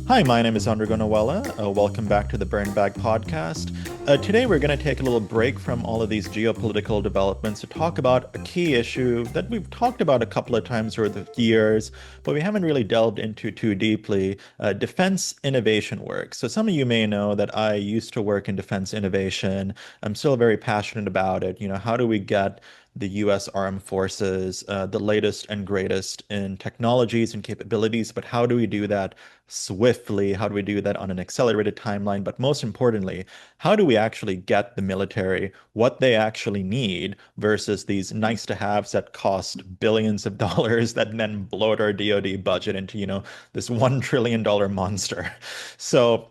Hi, my name is Andrew Gonawala. Welcome back to the Burn Bag podcast. Today, we're going to take a little break from all of these geopolitical developments to talk about a key issue that we've talked about a couple of times over the years, but we haven't really delved into too deeply defense innovation work. So, some of you may know that I used to work in defense innovation. I'm still very passionate about it. How do we get the US Armed Forces, the latest and greatest in technologies and capabilities, but how do we do that swiftly? How do we do that on an accelerated timeline? But most importantly, how do we actually get the military what they actually need versus these nice to haves that cost billions of dollars that then bloat our DoD budget into, this $1 trillion monster? So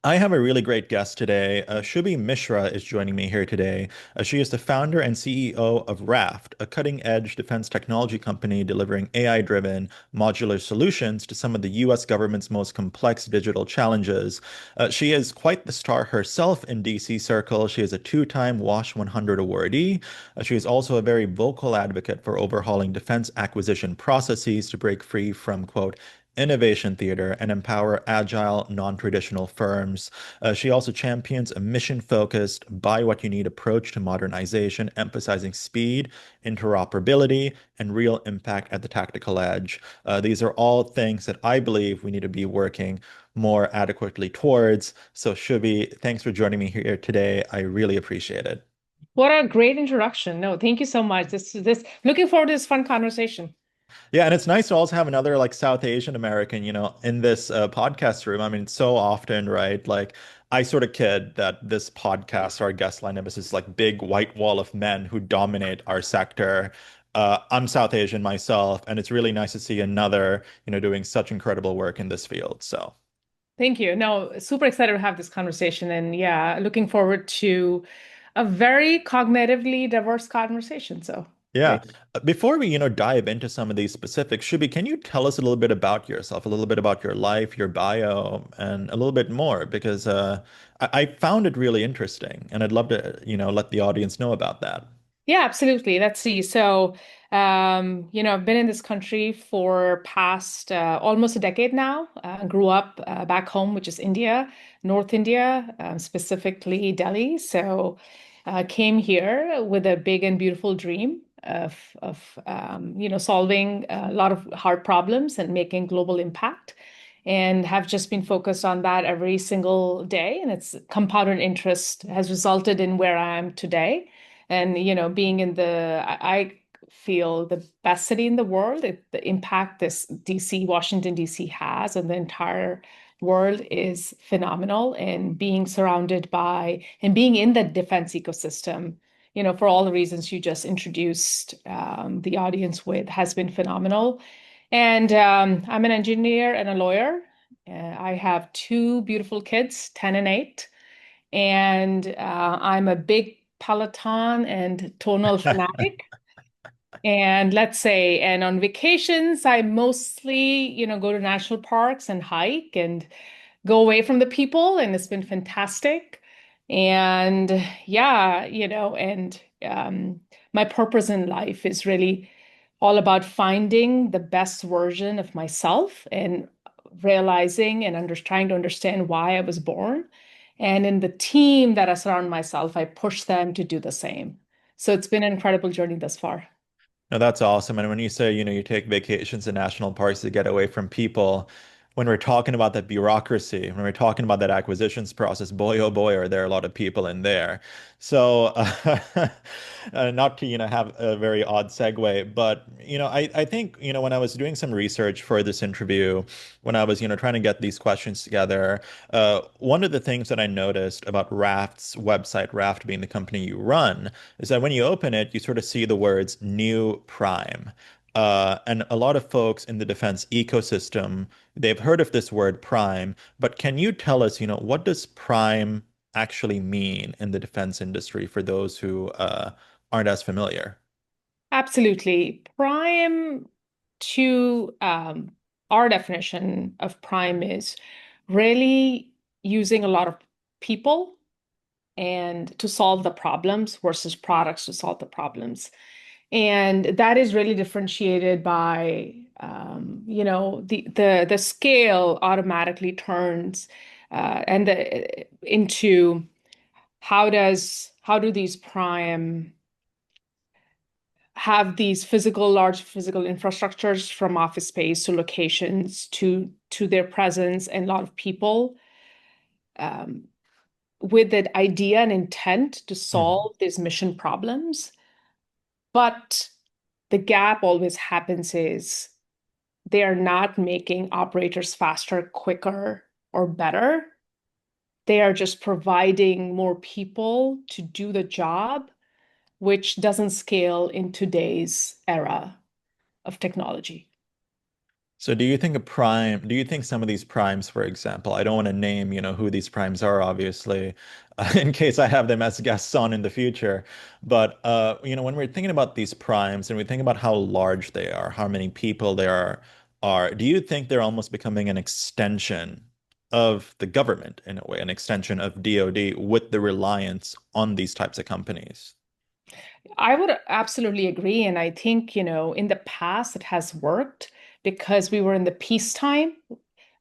I have a really great guest today. Shubhi Mishra is joining me here today. She is the founder and CEO of Raft, a cutting-edge defense technology company delivering AI-driven modular solutions to some of the U.S. government's most complex digital challenges. She is quite the star herself in DC Circle. She is a two-time WASH 100 awardee. She is also a very vocal advocate for overhauling defense acquisition processes to break free from, quote, innovation theater and empower agile, non-traditional firms. She also champions a mission-focused, buy what you need approach to modernization, emphasizing speed, interoperability, and real impact at the tactical edge. These are all things that I believe we need to be working more adequately towards. So, Shubhi, thanks for joining me here today. I really appreciate it. What a great introduction. No, thank you so much. This looking forward to this fun conversation. Yeah, and it's nice to also have another like South Asian American, in this podcast room. I mean, so often, right? Like, I sort of kid that this podcast, our guest lineup is this like big white wall of men who dominate our sector. I'm South Asian myself, and it's really nice to see another, doing such incredible work in this field. So. Thank you. No, super excited to have this conversation. And yeah, looking forward to a very cognitively diverse conversation. So Yeah. great. Before we, dive into some of these specifics, Shubi, can you tell us a little bit about yourself, a little bit about your life, your bio, and a little bit more? Because I found it really interesting, and I'd love to, let the audience know about that. Yeah, absolutely. Let's see. So, I've been in this country for past almost a decade now. Grew up back home, which is India, North India, specifically Delhi. So, came here with a big and beautiful dream of solving a lot of hard problems and making global impact. And have just been focused on that every single day. And it's compounded interest has resulted in where I am today. And, being in I feel the best city in the world, the impact this DC, Washington, DC has on the entire world is phenomenal. And being surrounded by and being in the defense ecosystem, for all the reasons you just introduced the audience with, has been phenomenal. And I'm an engineer and a lawyer. I have two beautiful kids, 10 and 8. And I'm a big Peloton and tonal fanatic. And let's say, and on vacations, I mostly, go to national parks and hike and go away from the people, and it's been fantastic. And yeah, and my purpose in life is really all about finding the best version of myself and realizing and trying to understand why I was born. And in the team that I surround myself, I push them to do the same. So it's been an incredible journey thus far. No, that's awesome. And when you say, you take vacations in national parks to get away from people, when we're talking about that bureaucracy, when we're talking about that acquisitions process, boy, oh boy, are there a lot of people in there. So, not to, have a very odd segue, but, I think, when I was doing some research for this interview, when I was, trying to get these questions together, one of the things that I noticed about Raft's website, Raft being the company you run, is that when you open it, you sort of see the words new prime. And a lot of folks in the defense ecosystem, they've heard of this word prime, but can you tell us, what does prime actually mean in the defense industry for those who aren't as familiar? Absolutely. Prime to our definition of prime is really using a lot of people and to solve the problems versus products to solve the problems. And that is really differentiated by The scale automatically turns and the into how do these prime have these large physical infrastructures from office space to locations to their presence and a lot of people um, with that idea and intent to Mhm. solve these mission problems. But the gap always happens is they are not making operators faster, quicker, or better. They are just providing more people to do the job, which doesn't scale in today's era of technology. So do you think some of these primes, for example, I don't want to name, who these primes are, obviously, in case I have them as guests on in the future. But, when we're thinking about these primes and we think about how large they are, how many people do you think they're almost becoming an extension of the government in a way, an extension of DoD with the reliance on these types of companies? I would absolutely agree. And I think, in the past it has worked because we were in the peacetime,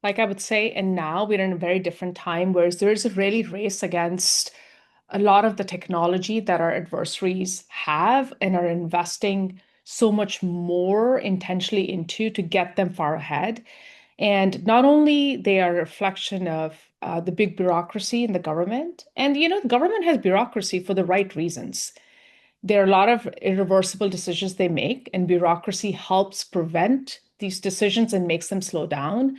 like I would say, and now we're in a very different time, whereas there's a really race against a lot of the technology that our adversaries have and are investing so much more intentionally into to get them far ahead. And not only they are a reflection of the big bureaucracy in the government, and the government has bureaucracy for the right reasons. There are a lot of irreversible decisions they make, and bureaucracy helps prevent these decisions and makes them slow down.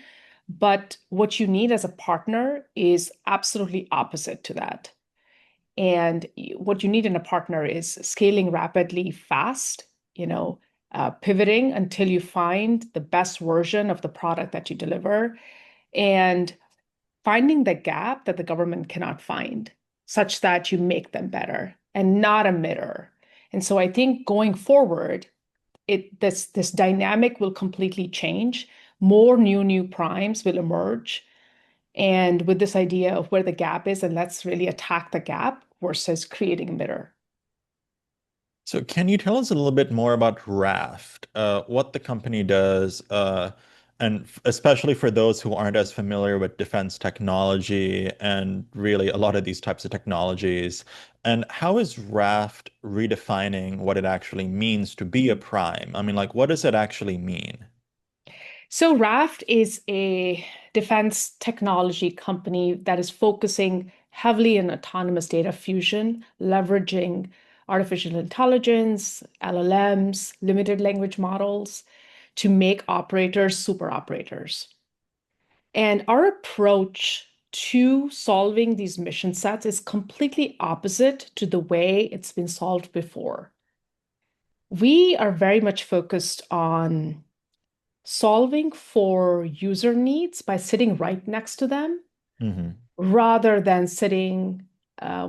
But what you need as a partner is absolutely opposite to that. And what you need in a partner is scaling rapidly, fast, pivoting until you find the best version of the product that you deliver, and finding the gap that the government cannot find, such that you make them better and not a mirror. And so I think going forward, this dynamic will completely change. More new primes will emerge. And with this idea of where the gap is, and let's really attack the gap versus creating a mirror. So can you tell us a little bit more about Raft, what the company does, and especially for those who aren't as familiar with defense technology and really a lot of these types of technologies, and how is Raft redefining what it actually means to be a prime? I mean, like, what does it actually mean? So Raft is a defense technology company that is focusing heavily in autonomous data fusion, leveraging artificial intelligence, LLMs, limited language models to make operators super operators. And our approach to solving these mission sets is completely opposite to the way it's been solved before. We are very much focused on solving for user needs by sitting right next to them Hmm. rather than sitting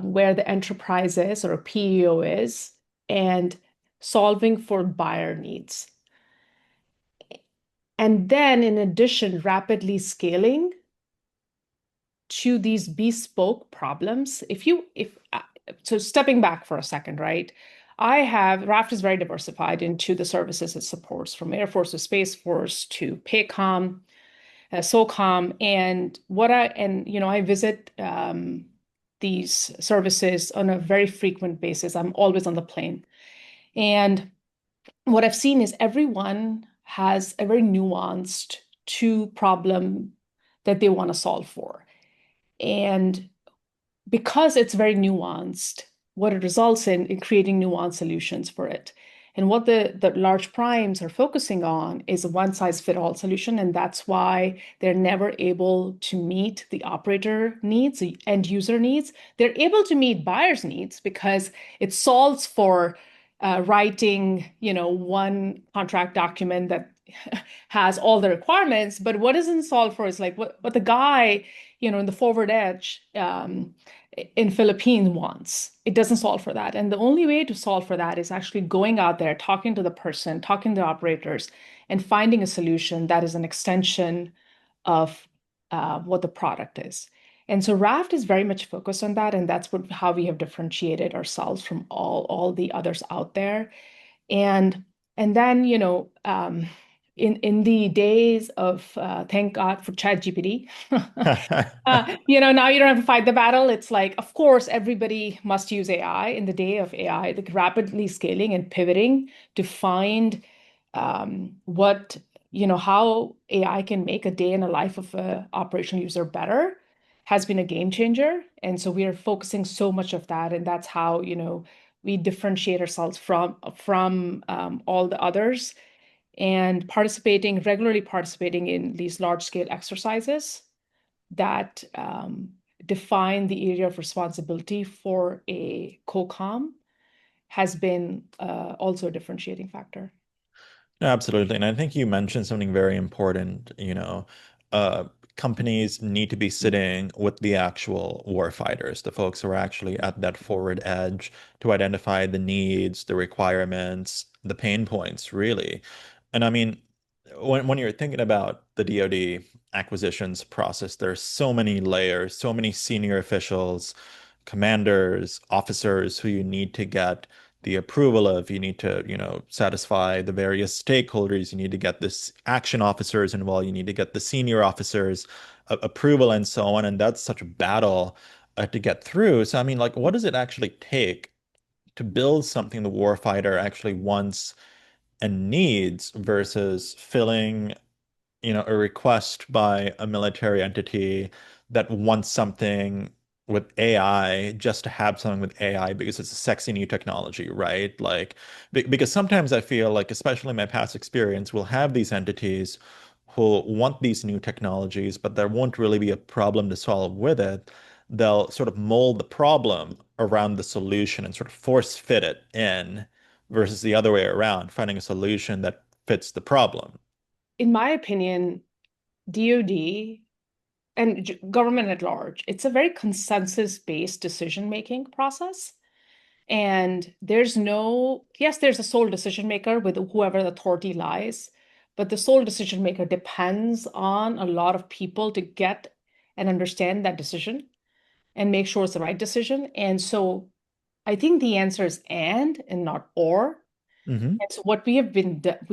where the enterprise is or a PEO is and solving for buyer needs. And then, in addition, rapidly scaling to these bespoke problems. So stepping back for a second, right? Raft is very diversified into the services it supports, from Air Force to Space Force to PACOM, SOCOM, I visit these services on a very frequent basis. I'm always on the plane, and what I've seen is everyone has a very nuanced two problem that they want to solve for, and because it's very nuanced, what it results in creating nuanced solutions for it. And what the large primes are focusing on is a one-size-fits-all solution, and that's why they're never able to meet the operator needs, the end user needs. They're able to meet buyers' needs because it solves for writing, one contract document that has all the requirements. But what isn't solved for is like what the guy, in the forward edge, in Philippines wants. It doesn't solve for that. And the only way to solve for that is actually going out there, talking to the person, talking to the operators, and finding a solution that is an extension of what the product is. And so Raft is very much focused on that, and that's how we have differentiated ourselves from all the others out there. And and then in the days of thank God for ChatGPT. Now you don't have to fight the battle. It's like, of course, everybody must use AI in the day of AI, the rapidly scaling and pivoting to find what, how AI can make a day in a life of a operational user better has been a game changer. And so we are focusing so much of that, and that's how, we differentiate ourselves from all the others and regularly participating in these large scale exercises that define the area of responsibility for a co-com has been also a differentiating factor. No, absolutely. And I think you mentioned something very important. Uh, Companies need to be sitting with the actual war fighters, the folks who are actually at that forward edge to identify the needs, the requirements, the pain points, really. And I mean, when you're thinking about the DoD acquisitions process, there's so many layers, so many senior officials, commanders, officers who you need to get the approval of. You need to, satisfy the various stakeholders. You need to get this action officers involved. You need to get the senior officers approval and so on. And that's such a battle to get through. So, I mean, like, what does it actually take to build something the warfighter actually wants and needs versus filling a request by a military entity that wants something with AI just to have something with AI because it's a sexy new technology, right? Like, because sometimes I feel like, especially in my past experience, we'll have these entities who want these new technologies, but there won't really be a problem to solve with it. They'll sort of mold the problem around the solution and sort of force fit it in versus the other way around, finding a solution that fits the problem. In my opinion, DoD and government at large, it's a very consensus-based decision-making process. And there's a sole decision maker with whoever the authority lies, but the sole decision maker depends on a lot of people to get and understand that decision and make sure it's the right decision. And so I think the answer is and not or. Hmm. And so what we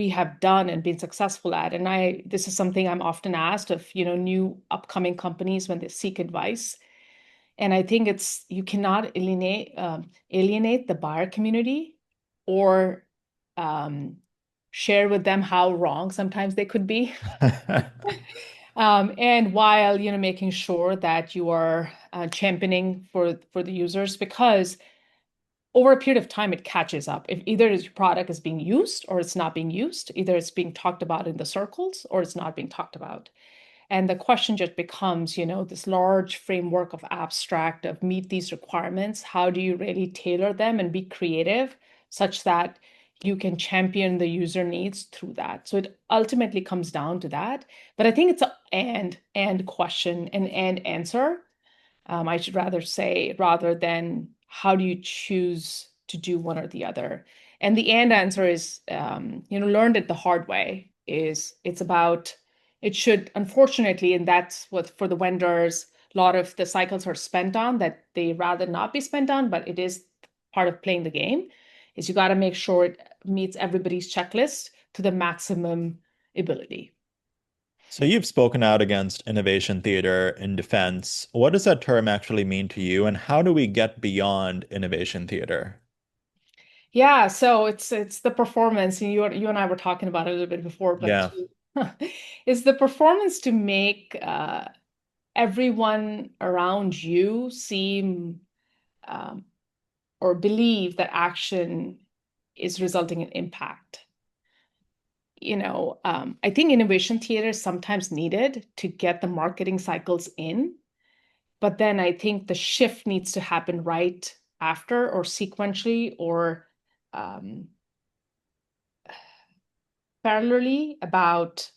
have done and been successful at, and this is something I'm often asked of, new upcoming companies when they seek advice. And I think it's you cannot alienate the buyer community or um, share with them how wrong sometimes they could be. And while making sure that you are championing for the users, because over a period of time it catches up. If either your product is being used or it's not being used, either it's being talked about in the circles or it's not being talked about. And the question just becomes, this large framework of abstract of meet these requirements. How do you really tailor them and be creative such that you can champion the user needs through that? So it ultimately comes down to that. But I think it's an and question, an and answer. I should rather say, rather than how do you choose to do one or the other. And the and answer is, learned it the hard way, is it's about, it should, unfortunately, and that's what for the vendors, a lot of the cycles are spent on that they rather not be spent on, but it is part of playing the game, is you got to make sure it meets everybody's checklist to the maximum ability. So you've spoken out against innovation theater in defense. What does that term actually mean to you, and how do we get beyond innovation theater? Yeah, so it's the performance, and you and I were talking about it a little bit before, but Yeah. it's the performance to make everyone around you seem um, or believe that action is resulting in impact. I think innovation theater is sometimes needed to get the marketing cycles in, but then I think the shift needs to happen right after or sequentially or um, parallelly about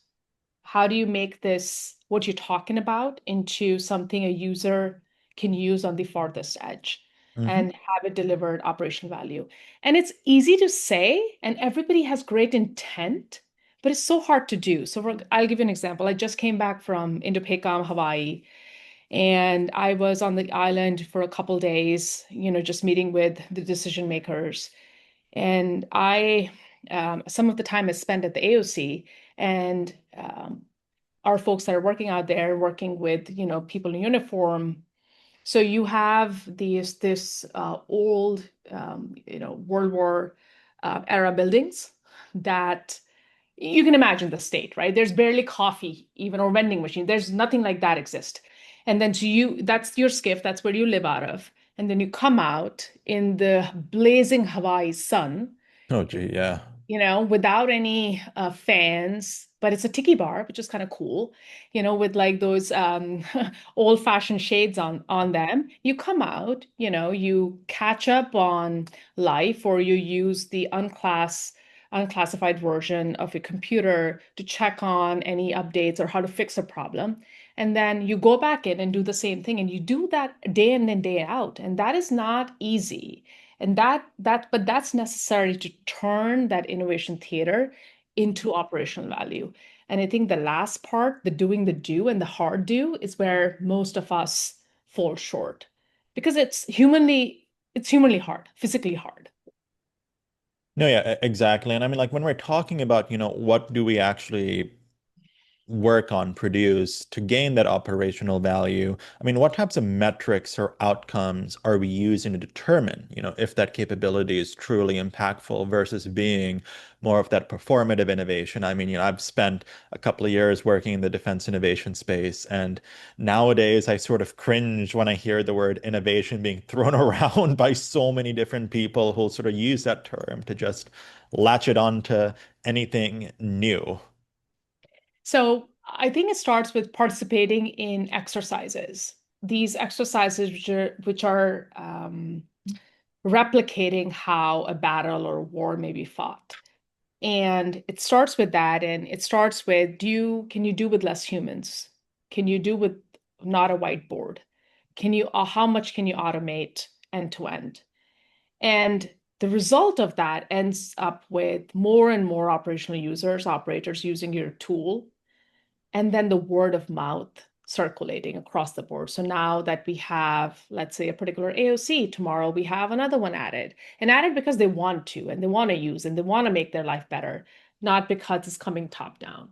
how do you make this, what you're talking about, into something a user can use on the farthest edge Hmm. and have it delivered operational value. And it's easy to say, and everybody has great intent, but it's so hard to do. So I'll give you an example. I just came back from Indo-PACOM, Hawaii, and I was on the island for a couple days, just meeting with the decision makers. And some of the time is spent at the AOC, And our folks that are working out there, working with, people in uniform. So you have this old, World War era buildings that you can imagine the state, right? There's barely coffee, even or vending machine. There's nothing like that exist. And then to you, that's your skiff. That's where you live out of. And then you come out in the blazing Hawaii sun, Oh, gee, yeah. without any fans, but it's a tiki bar, which is kind of cool, with like those old-fashioned shades on them. You come out, you catch up on life, or you use the unclassified version of your computer to check on any updates or how to fix a problem. And then you go back in and do the same thing, and you do that day in and day out. And that is not easy. And but that's necessary to turn that innovation theater into operational value. And I think the last part, the doing the do and the hard do, is where most of us fall short because it's humanly hard, physically hard. No, yeah, exactly. And I mean, like when we're talking about, what do we actually work on, produce to gain that operational value? I mean, what types of metrics or outcomes are we using to determine, if that capability is truly impactful versus being more of that performative innovation? I mean, I've spent a couple of years working in the defense innovation space, and nowadays I sort of cringe when I hear the word innovation being thrown around by so many different people who sort of use that term to just latch it onto anything new. So I think it starts with participating in exercises. These exercises which are replicating how a battle or war may be fought. And it starts with that, and it starts with can you do with less humans? Can you do with not a whiteboard? How much can you automate end to end? And the result of that ends up with more and more operational users, operators using your tool, and then the word of mouth circulating across the board. So now that we have, let's say, a particular AOC, tomorrow we have another one added, and added because they want to, and they want to use, and they want to make their life better, not because it's coming top down.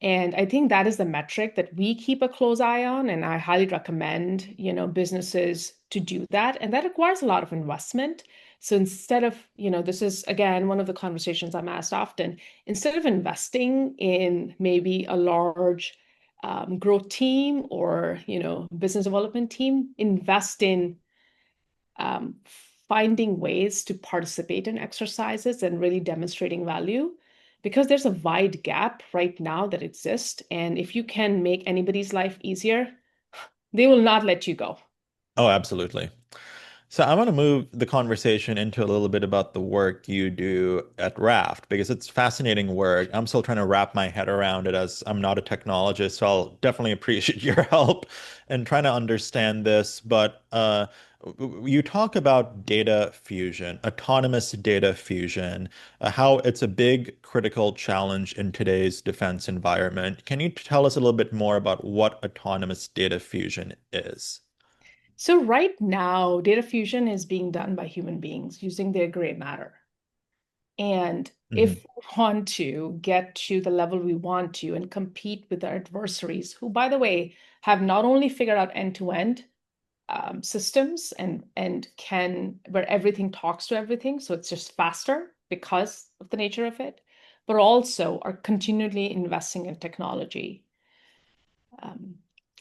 And I think that is the metric that we keep a close eye on, and I highly recommend, businesses to do that. And that requires a lot of investment. So instead of, this is again one of the conversations I'm asked often, instead of investing in maybe a large growth team or, business development team, invest in um, finding ways to participate in exercises and really demonstrating value because there's a wide gap right now that exists. And if you can make anybody's life easier, they will not let you go. Oh, absolutely. So I want to move the conversation into a little bit about the work you do at Raft because it's fascinating work. I'm still trying to wrap my head around it as I'm not a technologist, so I'll definitely appreciate your help in trying to understand this. But you talk about data fusion, autonomous data fusion, how it's a big critical challenge in today's defense environment. Can you tell us a little bit more about what autonomous data fusion is? So right now, data fusion is being done by human beings using their gray matter. And if Mhm. we want to get to the level we want to and compete with our adversaries, who, by the way, have not only figured out end-to-end systems and can where everything talks to everything, so it's just faster because of the nature of it, but also are continually investing in technology. Um,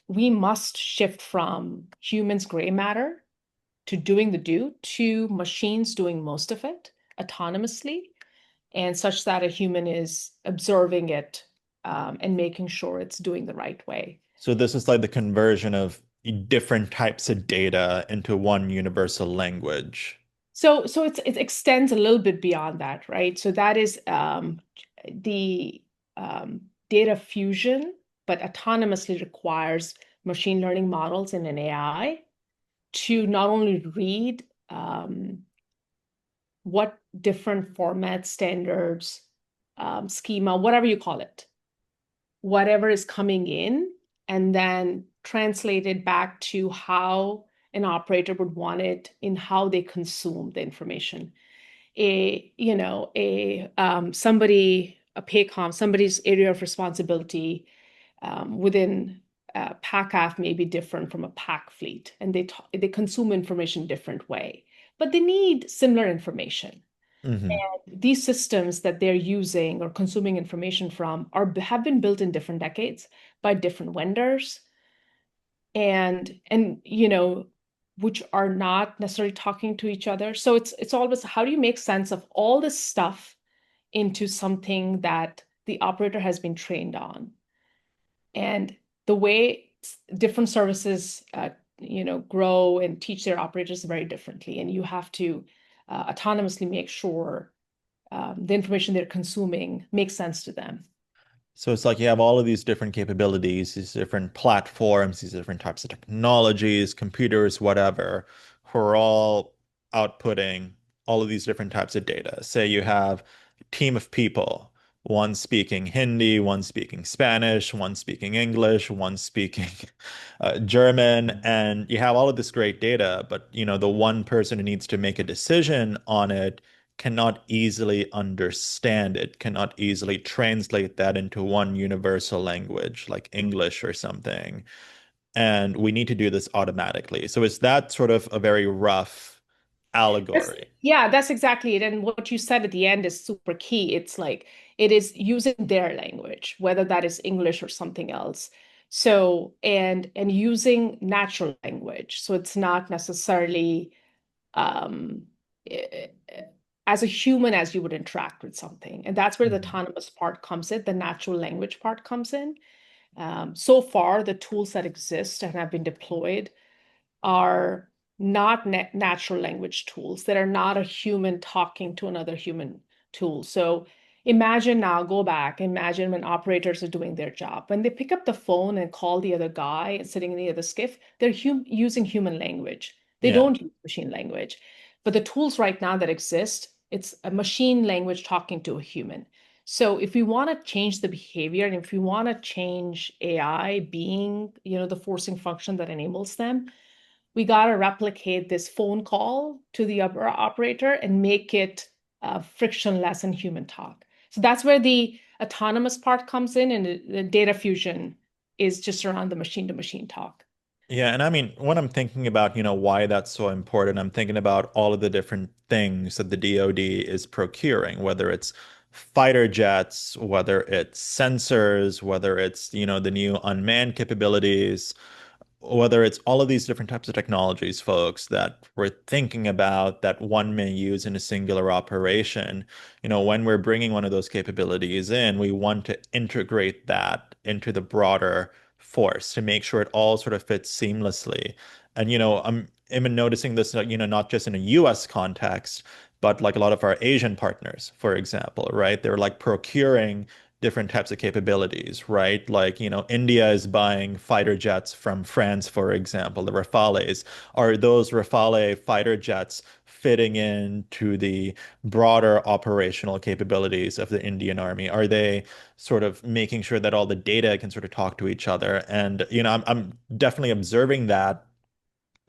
we must shift from humans gray matter to doing the do to machines doing most of it autonomously and such that a human is observing it and making sure it's doing the right way. So this is like the conversion of different types of data into one universal language. So it extends a little bit beyond that, right? So that is the data fusion, but autonomously requires machine learning models in an AI to not only read what different formats, standards, schema, whatever you call it, whatever is coming in, and then translate it back to how an operator would want it in how they consume the information. A somebody a PACOM, somebody's area of responsibility within PACAF may be different from a PAC fleet, and they consume information different way, but they need similar information. Hmm. These systems that they're using or consuming information from have been built in different decades by different vendors, and which are not necessarily talking to each other. So it's always, how do you make sense of all this stuff into something that the operator has been trained on? And the way different services grow and teach their operators very differently, and you have to autonomously make sure the information they're consuming makes sense to them. So it's like you have all of these different capabilities, these different platforms, these different types of technologies, computers, whatever, who are all outputting all of these different types of data. Say you have a team of people, one speaking Hindi, one speaking Spanish, one speaking English, one speaking German, and you have all of this great data, but the one person who needs to make a decision on it cannot easily understand it, cannot easily translate that into one universal language like English or something. And we need to do this automatically. So is that sort of a very rough allegory? Yeah, that's exactly it. And what you said at the end is super key. It's like it is using their language, whether that is English or something else. So, and using natural language. So it's not necessarily um, eh, as a human as you would interact with something. And that's where the Mhm. autonomous part comes in, the natural language part comes in. So far, the tools that exist and have been deployed are not natural language tools that are not a human talking to another human tool. So imagine now, go back, imagine when operators are doing their job. When they pick up the phone and call the other guy sitting in the other skiff, they're using human language. They Yeah. don't use machine language. But the tools right now that exist, it's a machine language talking to a human. So if we want to change the behavior and if we want to change AI being, the forcing function that enables them, we got to replicate this phone call to the operator and make it frictionless and human talk. So that's where the autonomous part comes in, and the data fusion is just around the machine to machine talk. Yeah, and I mean, when I'm thinking about, why that's so important, I'm thinking about all of the different things that the DoD is procuring, whether it's fighter jets, whether it's sensors, whether it's, the new unmanned capabilities, whether it's all of these different types of technologies, folks, that we're thinking about that one may use in a singular operation, when we're bringing one of those capabilities in, we want to integrate that into the broader force to make sure it all sort of fits seamlessly. And, I'm even noticing this, not just in a US context, but like a lot of our Asian partners, for example, right? They're like procuring different types of capabilities, right? Like, India is buying fighter jets from France, for example, the Rafales. Are those Rafale fighter jets fitting into the broader operational capabilities of the Indian Army? Are they sort of making sure that all the data can sort of talk to each other? And, I'm definitely observing that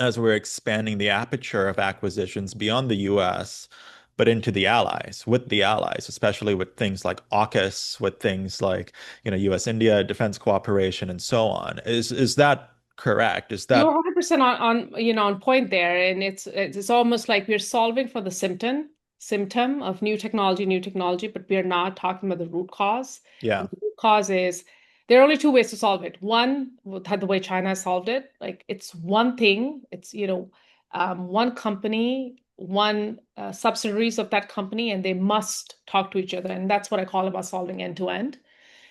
as we're expanding the aperture of acquisitions beyond the US, but into the allies, with the allies, especially with things like AUKUS, with things like, US-India defense cooperation and so on. Is that correct? Is You're that 100% on point there, and it's almost like we're solving for the symptom of new technology, but we are not talking about the root cause. yeah. And the root cause is there are only two ways to solve it. One, the way China solved it, like it's one thing, it's one company, one subsidiaries of that company, and they must talk to each other, and that's what I call about solving end to end.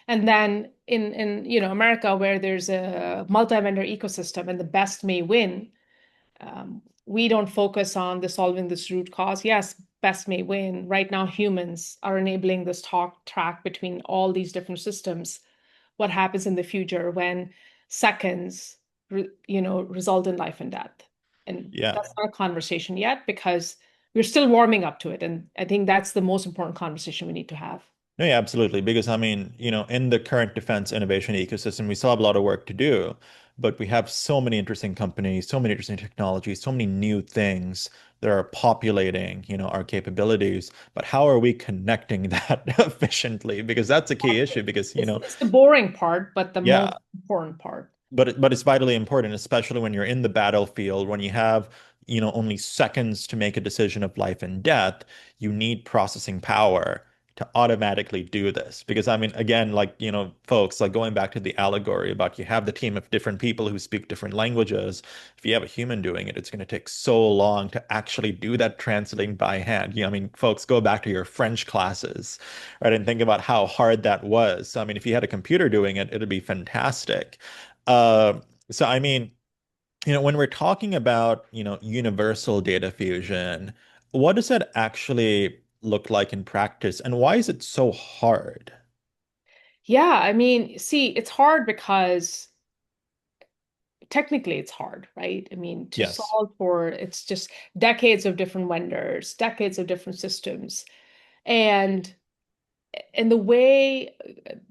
And then in America, where there's a multi-vendor ecosystem and the best may win, we don't focus on the solving this root cause. Yes, best may win. Right now, humans are enabling this talk track between all these different systems. What happens in the future when seconds, result in life and death? And Yeah. that's not a conversation yet because we're still warming up to it. And I think that's the most important conversation we need to have. No, yeah, absolutely. Because I mean, in the current defense innovation ecosystem, we still have a lot of work to do, but we have so many interesting companies, so many interesting technologies, so many new things that are populating, our capabilities. But how are we connecting that efficiently? Because that's a key issue. Because, It's the boring part, but the most yeah, important part. but it's vitally important, especially when you're in the battlefield, when you have, only seconds to make a decision of life and death. You need processing power to automatically do this. Because I mean, again, like, folks, like going back to the allegory about you have the team of different people who speak different languages. If you have a human doing it, it's going to take so long to actually do that translating by hand. I mean, folks, go back to your French classes, right, and think about how hard that was. I mean, if you had a computer doing it, it'd be fantastic. uh, so I mean, when we're talking about, universal data fusion, what does that actually look like in practice, and why is it so hard? Yeah, I mean, see, it's hard because technically it's hard, right? I mean, to Yes. solve for it's just decades of different vendors, decades of different systems. And the way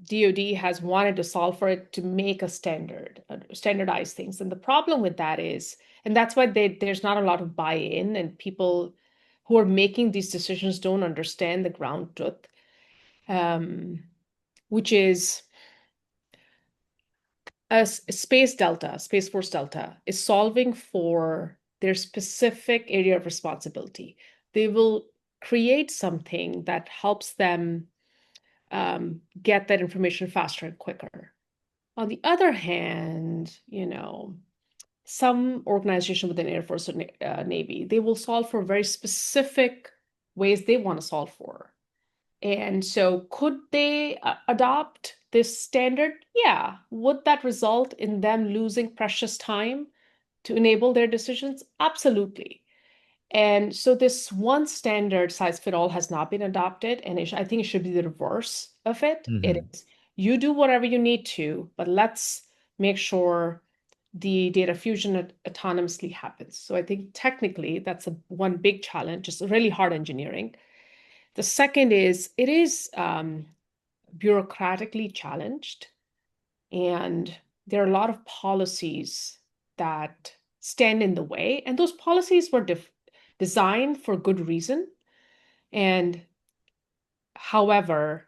DoD has wanted to solve for it to make a standardize things. And the problem with that is, and that's why there's not a lot of buy-in, and people who are making these decisions don't understand the ground truth, um, which is Space Force Delta is solving for their specific area of responsibility. They will create something that helps them get that information faster and quicker. On the other hand, some organization within Air Force or Navy, they will solve for very specific ways they want to solve for. And so, could they adopt this standard? Yeah. Would that result in them losing precious time to enable their decisions? Absolutely. And so, this one standard size fit all has not been adopted. And I think it should be the reverse of it. It Hmm. is you do whatever you need to, but let's make sure the data fusion autonomously happens. So, I think technically that's one big challenge, just really hard engineering. The second is it is bureaucratically challenged, and there are a lot of policies that stand in the way, and those policies were designed for good reason. And however,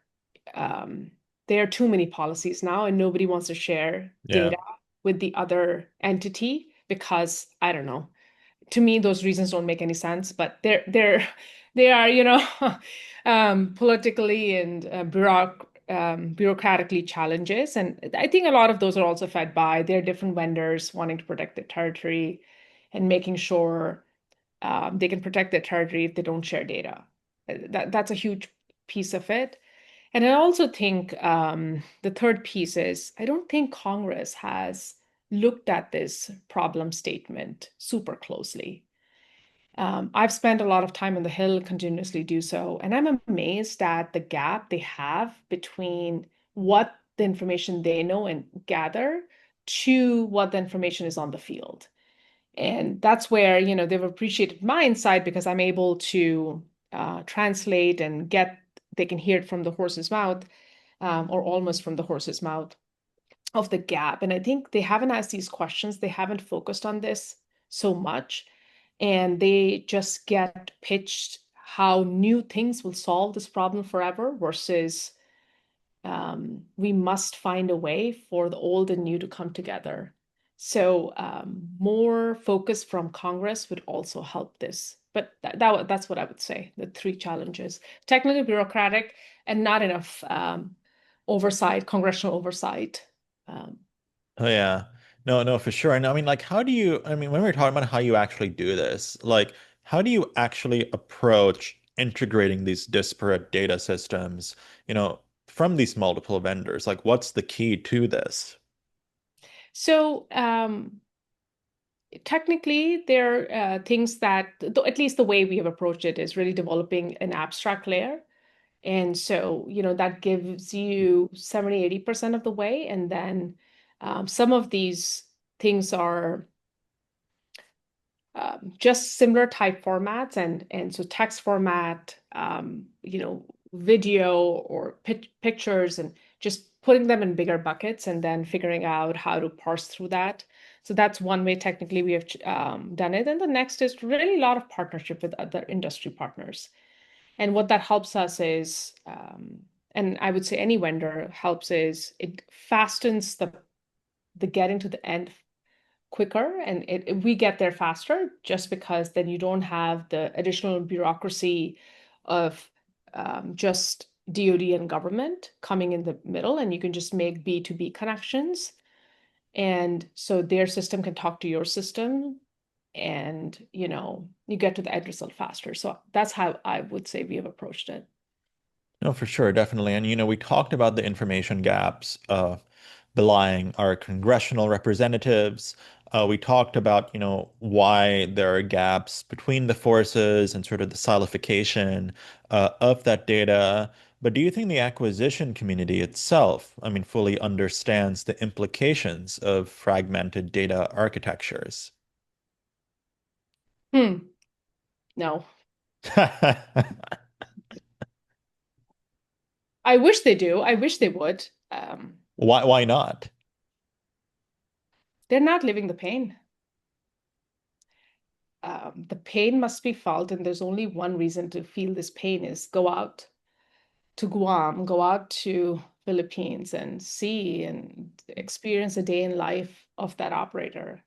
um, there are too many policies now, and nobody wants to share Yeah. data with the other entity because I don't know, to me those reasons don't make any sense, but they are politically and bureaucratically challenges, and I think a lot of those are also fed by their different vendors wanting to protect their territory and making sure they can protect their territory if they don't share data. That's a huge piece of it. And I also think the third piece is I don't think Congress has looked at this problem statement super closely. I've spent a lot of time on the Hill, continuously do so, and I'm amazed at the gap they have between what the information they know and gather to what the information is on the field. And that's where, they've appreciated my insight because I'm able to translate and they can hear it from the horse's mouth, or almost from the horse's mouth of the gap. And I think they haven't asked these questions, they haven't focused on this so much, and they just get pitched how new things will solve this problem forever versus we must find a way for the old and new to come together. So more focus from Congress would also help this. But that's what I would say. The three challenges: technically bureaucratic and not enough oversight, congressional oversight. Um, Oh yeah. No, no, for sure. And I mean, like, I mean, when we're talking about how you actually do this, like, how do you actually approach integrating these disparate data systems, from these multiple vendors? Like, what's the key to this? so technically, there are things that, at least the way we have approached it, is really developing an abstract layer. And so, that gives you 70-80% of the way. And then some of these things are just similar type formats. And so text format, video or pictures and just putting them in bigger buckets and then figuring out how to parse through that. So that's one way technically we have done it. And the next is really a lot of partnership with other industry partners. And what that helps us is, and I would say any vendor helps is it fastens the getting to the end quicker and we get there faster just because then you don't have the additional bureaucracy of just DoD and government coming in the middle, and you can just make B2B connections. And so their system can talk to your system and you get to the end result faster. So that's how I would say we have approached it. No, for sure, definitely. And we talked about the information gaps belying our congressional representatives. We talked about, why there are gaps between the forces and sort of the silification of that data. But do you think the acquisition community itself, fully understands the implications of fragmented data architectures? Hmm. No, I wish they do. I wish they would. Why not? They're not living the pain. The pain must be felt, and there's only one reason to feel this pain is go out to Guam, go out to Philippines and see and experience a day in life of that operator.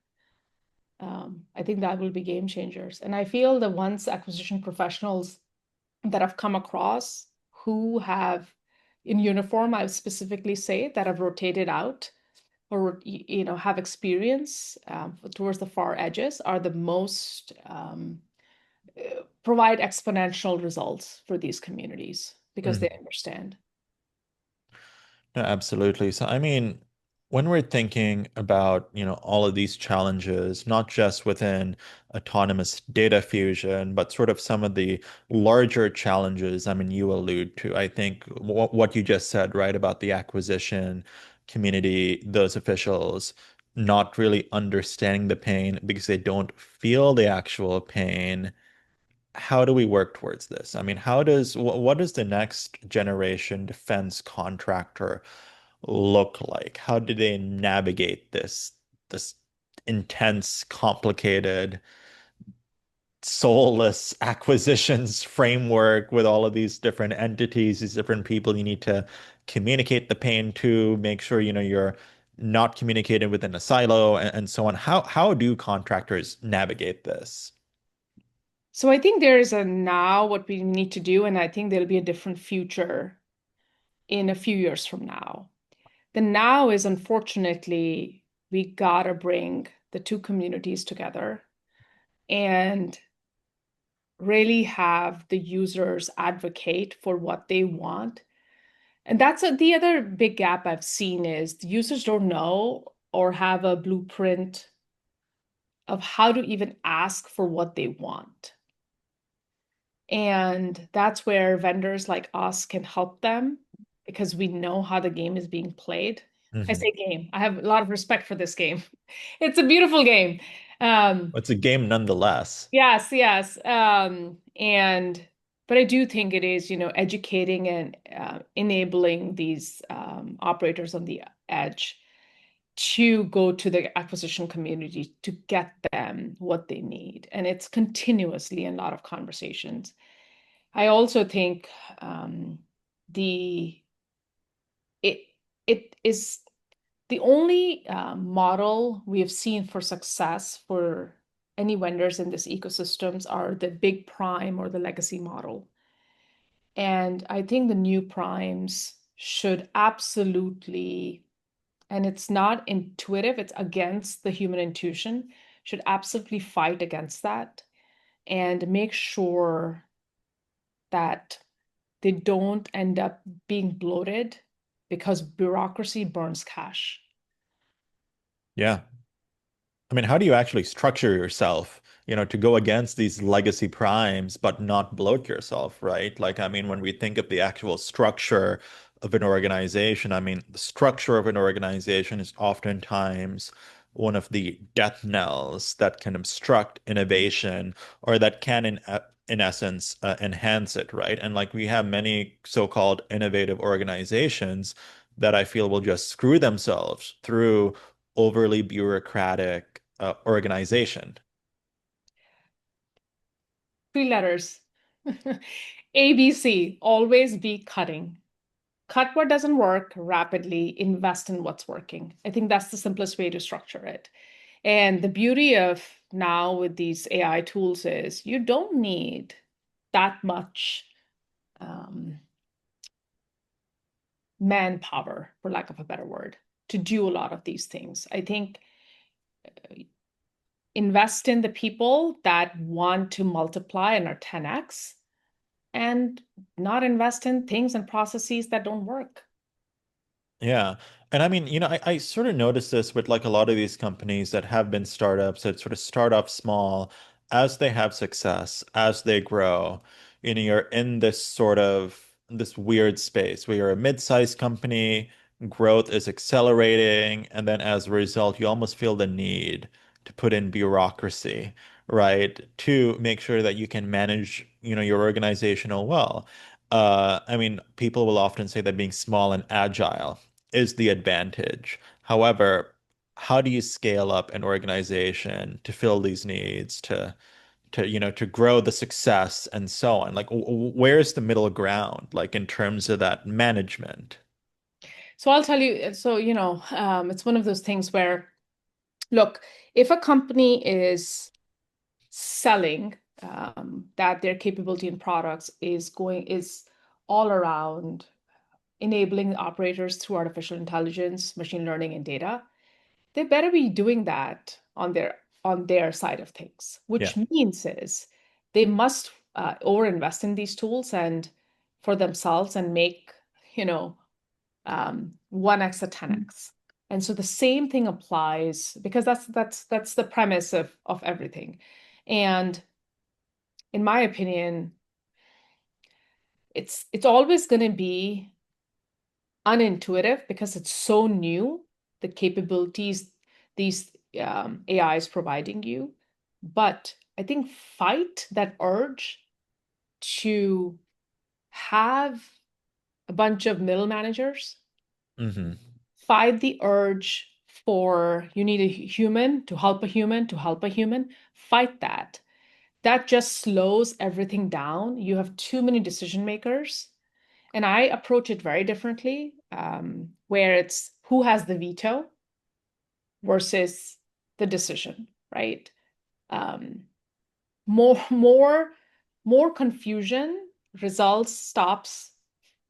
I think that will be game changers. And I feel the once acquisition professionals that I've come across who have in uniform, I would specifically say that have rotated out or have experience towards the far edges are the most provide exponential results for these communities because they understand. No, absolutely. So, when we're thinking about, all of these challenges, not just within autonomous data fusion, but sort of some of the larger challenges, you allude to, I think what you just said, right, about the acquisition community, those officials not really understanding the pain because they don't feel the actual pain. How do we work towards this? What does the next generation defense contractor look like? How do they navigate this intense, complicated, soulless acquisitions framework with all of these different entities, these different people you need to communicate the pain to, make sure you're not communicating within a silo and so on. How do contractors navigate this? So I think there is a now what we need to do, and I think there'll be a different future in a few years from now. The now is unfortunately we gotta bring the two communities together and really have the users advocate for what they want. And that's the other big gap I've seen is the users don't know or have a blueprint of how to even ask for what they want. And that's where vendors like us can help them because we know how the game is being played. I Mhm. say game. I have a lot of respect for this game. It's a beautiful game. It's a game nonetheless. Yes, yes. But I do think it is, educating and enabling these operators on the edge to go to the acquisition community to get them what they need. And it's continuously in a lot of conversations. I also think the it it is the only model we have seen for success for any vendors in this ecosystems are the big prime or the legacy model. And I think the new primes should absolutely, and it's not intuitive, it's against the human intuition, should absolutely fight against that and make sure that they don't end up being bloated because bureaucracy burns cash. Yeah. How do you actually structure yourself, to go against these legacy primes, but not bloat yourself, right? Like, when we think of the actual structure of an organization, the structure of an organization is oftentimes one of the death knells that can obstruct innovation or that can in essence, enhance it, right? And like we have many so-called innovative organizations that I feel will just screw themselves through overly bureaucratic organization. Three letters. ABC, always be cutting. Cut what doesn't work rapidly, invest in what's working. I think that's the simplest way to structure it. And the beauty of now with these AI tools is you don't need that much um, manpower, for lack of a better word, to do a lot of these things. I think invest in the people that want to multiply and are 10x and not invest in things and processes that don't work. Yeah. And I mean, I sort of noticed this with like a lot of these companies that have been startups that sort of start off small as they have success, as they grow. You're in this sort of this weird space where you're a mid-sized company, growth is accelerating, and then as a result, you almost feel the need to put in bureaucracy, right? To make sure that you can manage, your organizational well. I mean, people will often say that being small and agile is the advantage. However, how do you scale up an organization to fill these needs, to grow the success and so on? Like, where's the middle ground, like in terms of that management? So I'll tell you, it's one of those things where, look, if a company is selling that their capability and products is all around enabling operators through artificial intelligence, machine learning, and data, they better be doing that on their side of things, Yeah. which means is they must overinvest in these tools and for themselves and make, 1x or 10x. And so the same thing applies because that's the premise of everything. And in my opinion, it's always going to be unintuitive because it's so new, the capabilities these AI is providing you. But I think fight that urge to have a bunch of middle managers, Hmm. fight the urge for you need a human to help a human to help a human, fight that. That just slows everything down. You have too many decision makers. And I approach it very differently, where it's who has the veto versus the decision, right? Um, more, more, more confusion results stops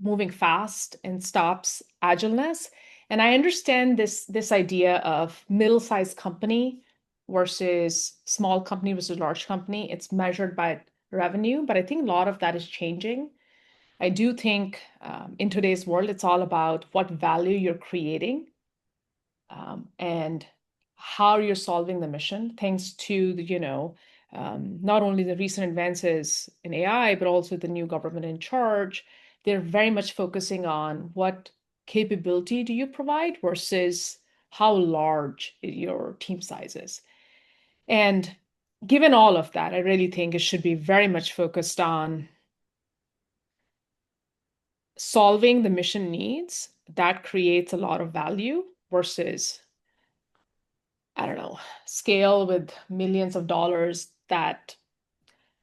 moving fast and stops agileness. And I understand this idea of middle-sized company versus small company versus large company. It's measured by revenue, but I think a lot of that is changing. I do think in today's world, it's all about what value you're creating and how you're solving the mission, thanks to not only the recent advances in AI, but also the new government in charge. They're very much focusing on what capability do you provide versus how large your team size is. And given all of that, I really think it should be very much focused on solving the mission needs that creates a lot of value versus, I don't know, scale with millions of dollars that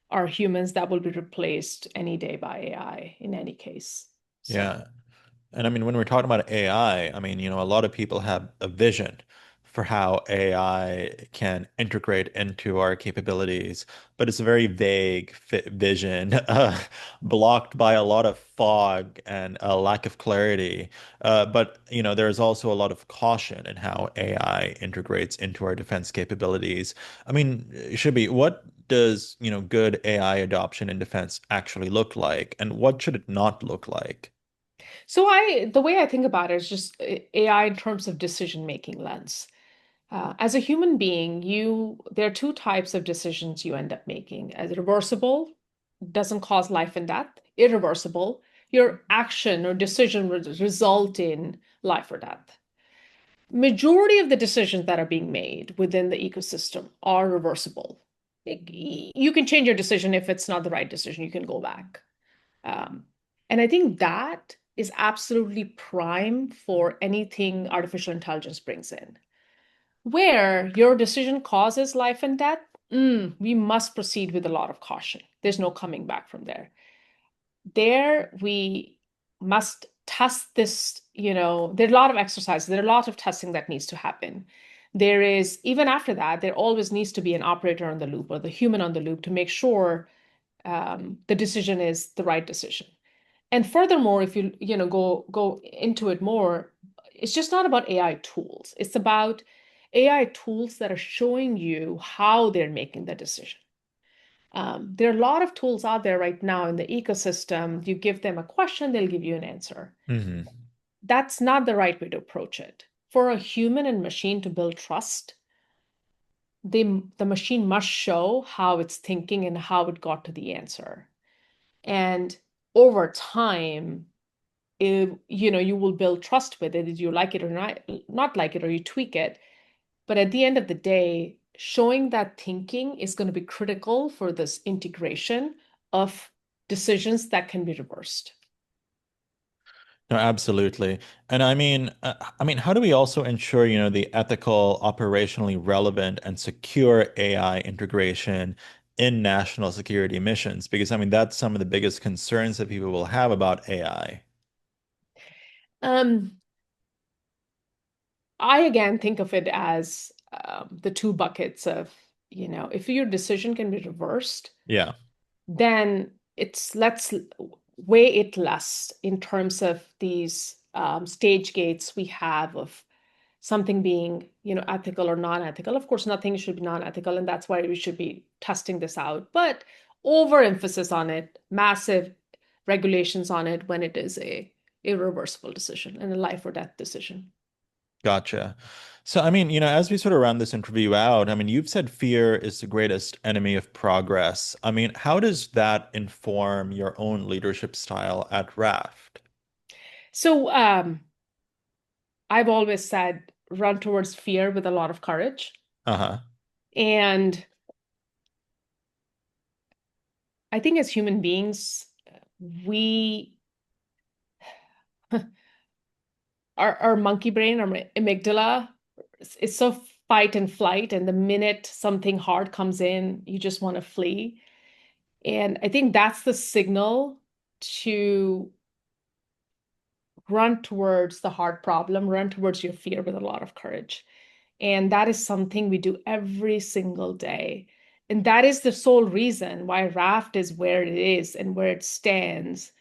are humans that will be replaced any day by AI in any case. So, Yeah. And I mean, when we're talking about AI, I mean, a lot of people have a vision for how AI can integrate into our capabilities, but it's a very vague vision, blocked by a lot of fog and a lack of clarity. But, there's also a lot of caution in how AI integrates into our defense capabilities. I mean, Shibby, what does, good AI adoption in defense actually look like, and what should it not look like? the way I think about it is just AI in terms of decision making lens. As a human being, there are two types of decisions you end up making. As reversible, doesn't cause life and death. Irreversible, your action or decision would result in life or death. Majority of the decisions that are being made within the ecosystem are reversible. You can change your decision if it's not the right decision. You can go back. Um, and I think that is absolutely prime for anything artificial intelligence brings in. Where your decision causes life and death, we must proceed with a lot of caution. There's no coming back from there. There, we must test this, there are a lot of exercises, there are a lot of testing that needs to happen. There is, even after that, there always needs to be an operator on the loop or the human on the loop to make sure the decision is the right decision. And furthermore, if you go into it more, it's just not about AI tools. It's about AI tools that are showing you how they're making the decision. There are a lot of tools out there right now in the ecosystem. You give them a question, they'll give you an answer. Hmm. That's not the right way to approach it. For a human and machine to build trust, the machine must show how it's thinking and how it got to the answer. And over time, you will build trust with it. Did you like it or not like it, or you tweak it? But at the end of the day, showing that thinking is going to be critical for this integration of decisions that can be reversed. No, absolutely. And I mean, how do we also ensure, the ethical, operationally relevant, and secure AI integration in national security missions? Because I mean, that's some of the biggest concerns that people will have about AI. Um, I again think of it as the two buckets of, if your decision can be reversed, Yeah, then let's weigh it less in terms of these stage gates we have of something being, ethical or non-ethical. Of course, nothing should be non-ethical, and that's why we should be testing this out. But overemphasis on it, massive regulations on it when it is a irreversible decision and a life or death decision. gotcha. So, I mean, as we sort of round this interview out, I mean, you've said fear is the greatest enemy of progress. I mean, how does that inform your own leadership style at Raft? So I've always said run towards fear with a lot of courage. Uh-huh. And I think as human beings, we our monkey brain, our amygdala, is so fight and flight. And the minute something hard comes in, you just want to flee. And I think that's the signal to run towards the hard problem, run towards your fear with a lot of courage. And that is something we do every single day. And that is the sole reason why Raft is where it is and where it stands.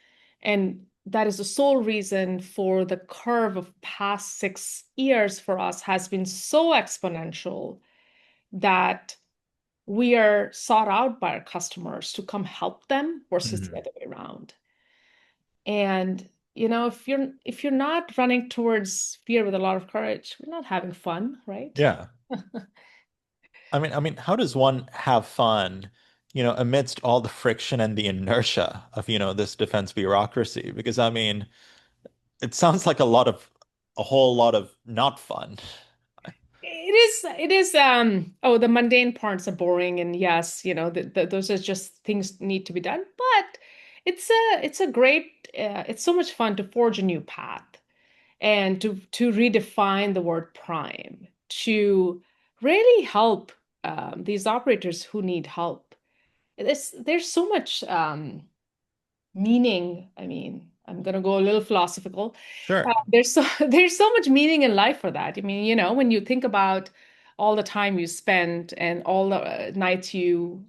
And that is the sole reason for the curve of past 6 years for us has been so exponential that we are sought out by our customers to come help them versus the Mhm. other way around. And if you're not running towards fear with a lot of courage, we're not having fun, right? Yeah. I mean, how does one have fun, amidst all the friction and the inertia of, this defense bureaucracy? Because I mean, it sounds like a whole lot of not fun. Oh, the mundane parts are boring, and yes, those are just things need to be done, but it's a great, it's so much fun to forge a new path and to redefine the word prime, to really help these operators who need help. There's so much meaning. I mean, I'm gonna go a little philosophical. Sure. There's so much meaning in life for that. I mean, when you think about all the time you spent and all the nights you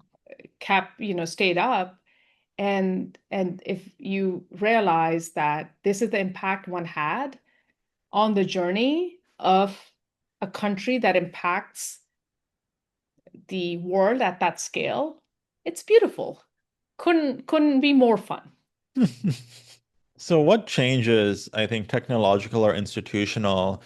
stayed up, and if you realize that this is the impact one had on the journey of a country that impacts the world at that scale, it's beautiful. Couldn't be more fun. So what changes, I think, technological or institutional,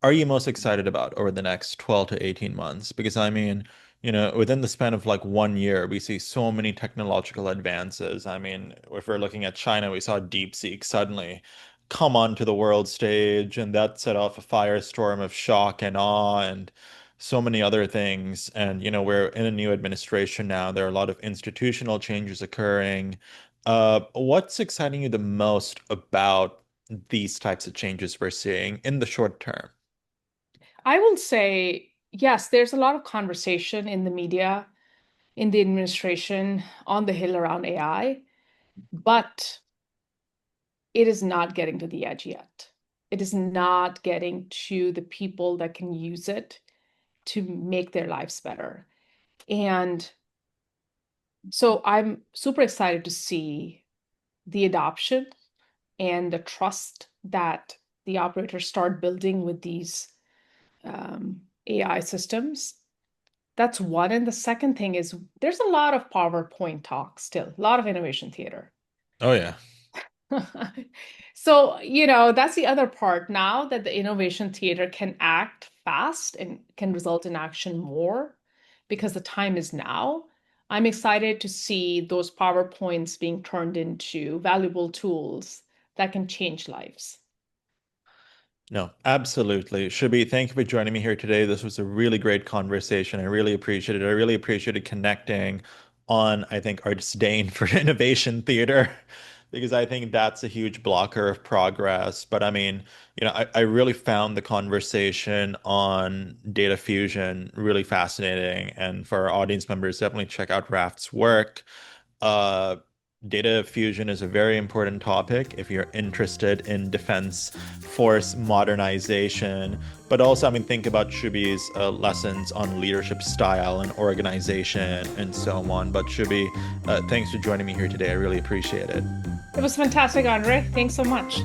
are you most excited about over the next 12 to 18 months? Because I mean, within the span of like 1 year, we see so many technological advances. I mean, if we're looking at China, we saw DeepSeek suddenly come onto the world stage, and that set off a firestorm of shock and awe. And so many other things. And, we're in a new administration now. There are a lot of institutional changes occurring. What's exciting you the most about these types of changes we're seeing in the short term? I will say, yes, there's a lot of conversation in the media, in the administration, on the Hill around AI, but it is not getting to the edge yet. It is not getting to the people that can use it to make their lives better. And so I'm super excited to see the adoption and the trust that the operators start building with these AI systems. That's one. And the second thing is there's a lot of PowerPoint talk still, a lot of innovation theater. Oh, yeah. So, that's the other part. Now that the innovation theater can act fast and can result in action more because the time is now, I'm excited to see those PowerPoints being turned into valuable tools that can change lives. No, absolutely. Shubhi, thank you for joining me here today. This was a really great conversation. I really appreciate it. I really appreciated connecting on, I think, our disdain for innovation theater, because I think that's a huge blocker of progress. But I mean, I really found the conversation on data fusion really fascinating. And for our audience members, definitely check out Raft's work. Uh, Data fusion is a very important topic if you're interested in defense force modernization. But also, I mean, think about Shubhi's lessons on leadership style and organization and so on. But Shubhi, thanks for joining me here today. I really appreciate it. It was fantastic, Andre. Thanks so much.